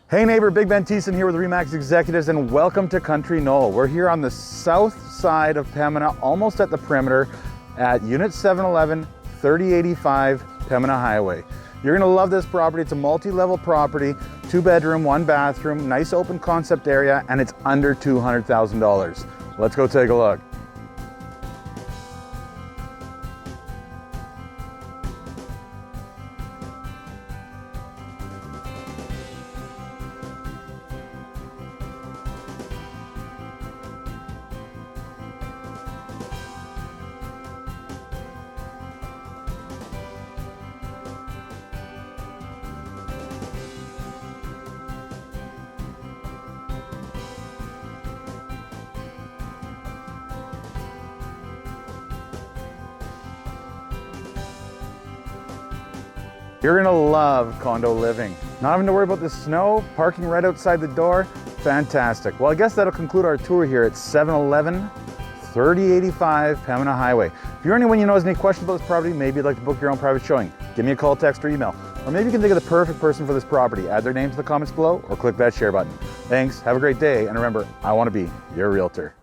Hey neighbor, Bigbenthiessen here with Remax Executives, and welcome to Country Knoll. We're here on the south side of Pembina, almost at the perimeter at Unit 711, 3085 Pembina Highway. You're gonna love this property. It's a multi-level property, 2-bedroom, 1-bathroom, nice open concept area, and it's under $200,000. Let's go take a look. You're gonna love condo living. Not having to worry about the snow, parking right outside the door, fantastic. Well, I guess that'll conclude our tour here at 711 3085 Pembina Highway. If you're anyone you know has any questions about this property, maybe you'd like to book your own private showing, give me a call, text, or email. Or maybe you can think of the perfect person for this property. Add their name to the comments below or click that share button. Thanks, have a great day, and remember, I want to be your realtor.